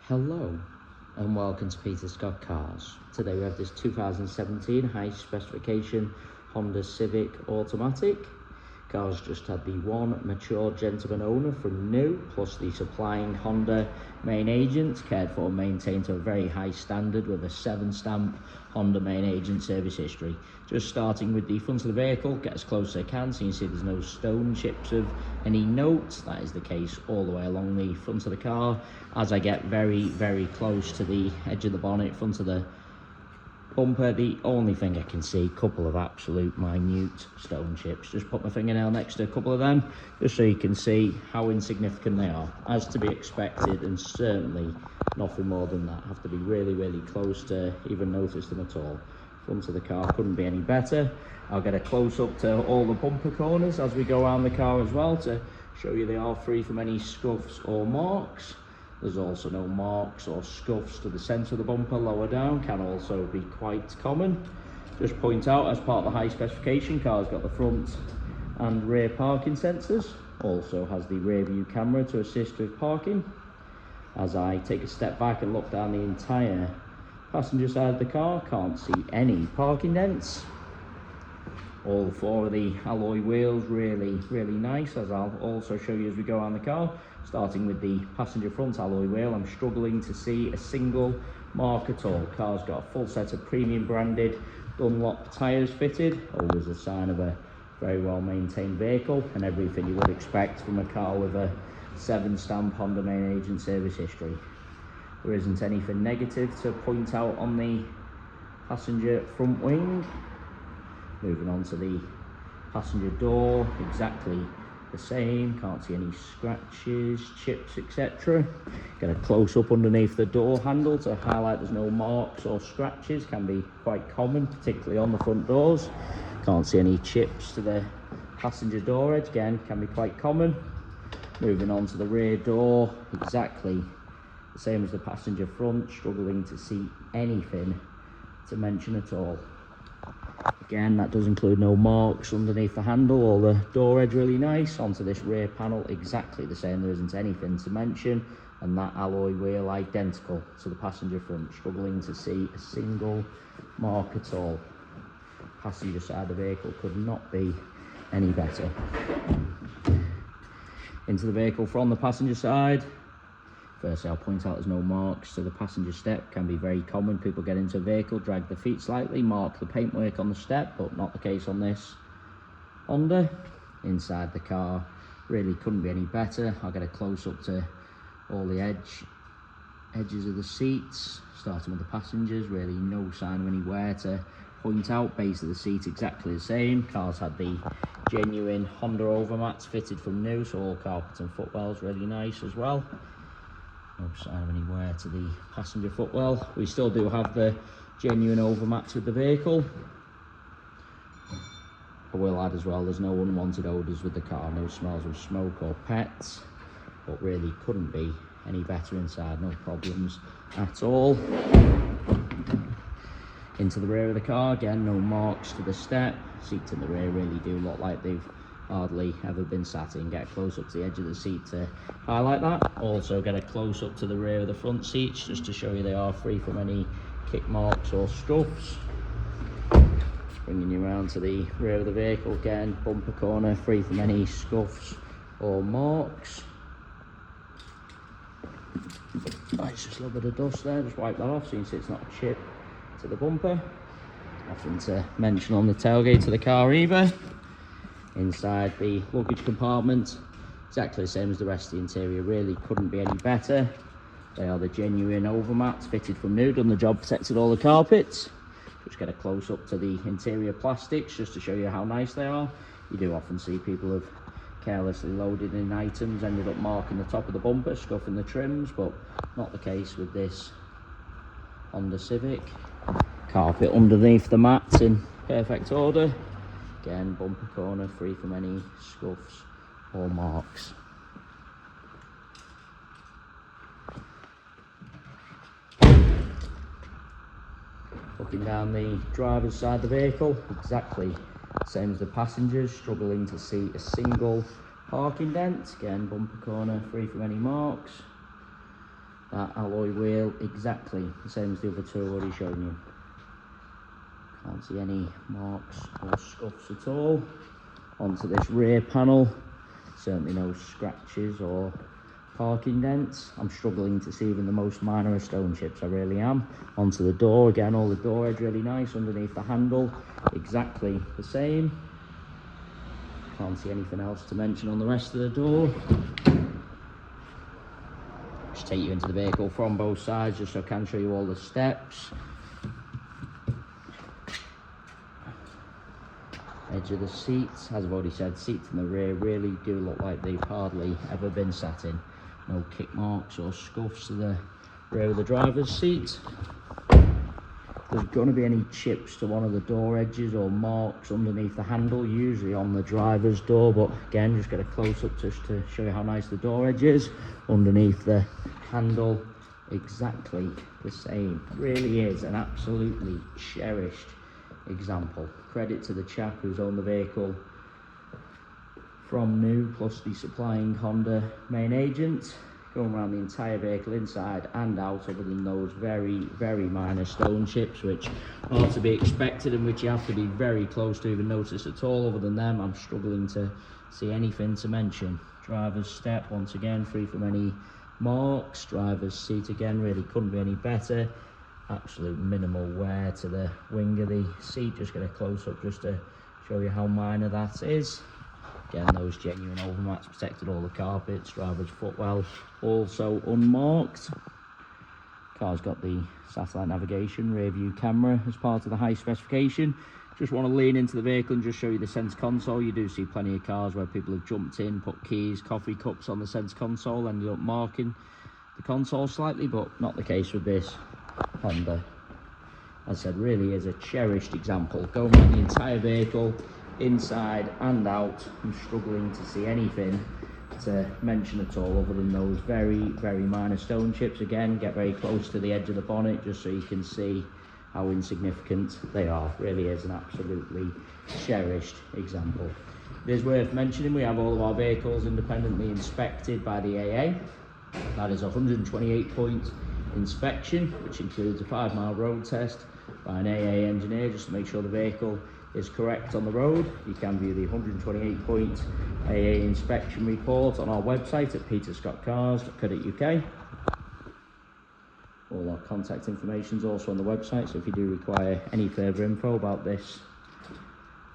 Hello and welcome to Peter Scott Cars. Today we have this 2017 high specification Honda Civic automatic. Car's just had the one mature gentleman owner from new, plus the supplying Honda main agent, cared for and maintained to a very high standard with a 7 stamp Honda main agent service history. Just starting with the front of the vehicle, get as close as I can so you can see there's no stone chips of any note. That is the case all the way along the front of the car. As I get very close to the edge of the bonnet, front of the bumper, the only thing I can see, a couple of absolute minute stone chips. Just put my fingernail next to a couple of them just so you can see how insignificant they are, as to be expected, and certainly nothing more than that. Have to be really close to even notice them at all. Front of the car couldn't be any better. I'll get a close up to all the bumper corners as we go around the car as well to show you they are free from any scuffs or marks. There's also no marks or scuffs to the centre of the bumper. Lower down can also be quite common. Just point out, as part of the high specification, car's got the front and rear parking sensors. Also has the rear view camera to assist with parking. As I take a step back and look down the entire passenger side of the car, can't see any parking dents. All 4 of the alloy wheels really nice, as I'll also show you as we go around the car. Starting with the passenger front alloy wheel, I'm struggling to see a single mark at all. Car's got a full set of premium branded Dunlop tyres fitted, always a sign of a very well maintained vehicle and everything you would expect from a car with a 7 stamp Honda main agent service history. There isn't anything negative to point out on the passenger front wing. Moving on to the passenger door, exactly the same. Can't see any scratches, chips, etc. Get a close up underneath the door handle to highlight there's no marks or scratches. Can be quite common, particularly on the front doors. Can't see any chips to the passenger door edge. Again, can be quite common. Moving on to the rear door, exactly the same as the passenger front. Struggling to see anything to mention at all. Again, that does include no marks underneath the handle or the door edge. Really nice. Onto this rear panel, exactly the same. There isn't anything to mention, and that alloy wheel identical to the passenger front. Struggling to see a single mark at all. Passenger side of the vehicle could not be any better. Into the vehicle from the passenger side. Firstly, I'll point out there's no marks to the passenger step. Can be very common. People get into a vehicle, drag the feet slightly, mark the paintwork on the step, but not the case on this Honda. Inside the car, really couldn't be any better. I'll get a close up to all the edges of the seats, starting with the passengers. Really no sign of any wear to point out. Base of the seat exactly the same. Car's had the genuine Honda overmats fitted from new, so all carpet and footwells really nice as well. No sign of any wear to the passenger footwell. We still do have the genuine overmats with the vehicle. I will add as well, there's no unwanted odours with the car, no smells of smoke or pets, but really couldn't be any better inside, no problems at all. Into the rear of the car, again, no marks to the step. Seats in the rear really do look like they've hardly ever been sat in. Get close up to the edge of the seat to highlight that. Also get a close up to the rear of the front seats just to show you they are free from any kick marks or scuffs. Bringing you around to the rear of the vehicle again, bumper corner free from any scuffs or marks. It's just a little bit of dust there, just wipe that off so you can see it's not a chip to the bumper. Nothing to mention on the tailgate of the car either. Inside the luggage compartment, exactly the same as the rest of the interior. Really couldn't be any better. They are the genuine overmats fitted from new, done the job, protected all the carpets. Just get a close up to the interior plastics just to show you how nice they are. You do often see people have carelessly loaded in items, ended up marking the top of the bumper, scuffing the trims, but not the case with this Honda Civic. Carpet underneath the mats in perfect order. Again, bumper corner free from any scuffs or marks. Looking down the driver's side of the vehicle, exactly same as the passengers, struggling to see a single parking dent. Again, bumper corner free from any marks. That alloy wheel exactly the same as the other two I've already shown you. Can't see any marks or scuffs at all. Onto this rear panel, certainly no scratches or parking dents. I'm struggling to see even the most minor of stone chips, I really am. Onto the door, again, all the door edge really nice. Underneath the handle, exactly the same. Can't see anything else to mention on the rest of the door. Just take you into the vehicle from both sides just so I can show you all the steps. Edge of the seats, as I've already said, seats in the rear really do look like they've hardly ever been sat in. No kick marks or scuffs to the rear of the driver's seat. There's going to be any chips to one of the door edges or marks underneath the handle, usually on the driver's door, but again, just get a close-up just to show you how nice the door edge is. Underneath the handle, exactly the same. Really is an absolutely cherished example. Credit to the chap who's owned the vehicle from new, plus the supplying Honda main agent. Going around the entire vehicle inside and out, other than those very, very minor stone chips which are to be expected and which you have to be very close to even notice at all. Other than them, I'm struggling to see anything to mention. Driver's step, once again, free from any marks. Driver's seat, again, really couldn't be any better. Absolute minimal wear to the wing of the seat. Just get a close-up just to show you how minor that is. Again, those genuine overmats protected all the carpets. Driver's footwell also unmarked. Car's got the satellite navigation, rear view camera as part of the high specification. Just want to lean into the vehicle and just show you the center console. You do see plenty of cars where people have jumped in, put keys, coffee cups on the center console, ended up marking the console slightly, but not the case with this Honda. As I said, really is a cherished example. Going around the entire vehicle, inside and out, I'm struggling to see anything to mention at all other than those very, very minor stone chips. Again, get very close to the edge of the bonnet just so you can see how insignificant they are. Really is an absolutely cherished example. It is worth mentioning we have all of our vehicles independently inspected by the AA. That is a 128-point inspection, which includes a 5-mile road test by an AA engineer just to make sure the vehicle is correct on the road. You can view the 128-point AA inspection report on our website at peterscottcars.co.uk. All our contact information is also on the website, so if you do require any further info about this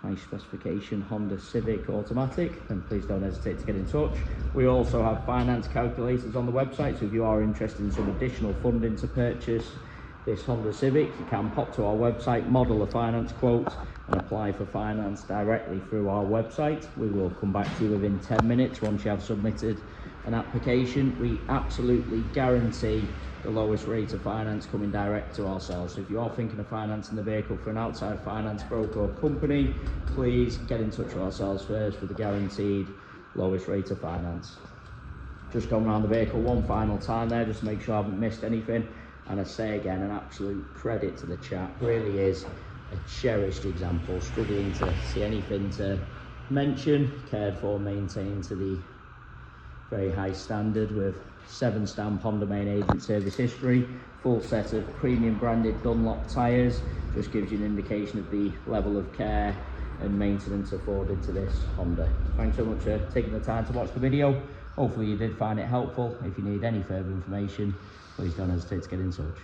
high specification Honda Civic automatic, then please don't hesitate to get in touch. We also have finance calculators on the website, so if you are interested in some additional funding to purchase this Honda Civic, you can pop to our website, model a finance quote and apply for finance directly through our website. We will come back to you within 10 minutes once you have submitted an application. We absolutely guarantee the lowest rate of finance coming direct to ourselves. So if you are thinking of financing the vehicle for an outside finance broker or company, please get in touch with ourselves first for the guaranteed lowest rate of finance. Just going around the vehicle one final time there just to make sure I haven't missed anything. And I say again, an absolute credit to the chap. Really is a cherished example. Struggling to see anything to mention. Cared for, maintained to the very high standard with 7-stamp Honda main agent service history, full set of premium branded Dunlop tyres. Just gives you an indication of the level of care and maintenance afforded to this Honda. Thanks so much for taking the time to watch the video. Hopefully you did find it helpful. If you need any further information, please don't hesitate to get in touch.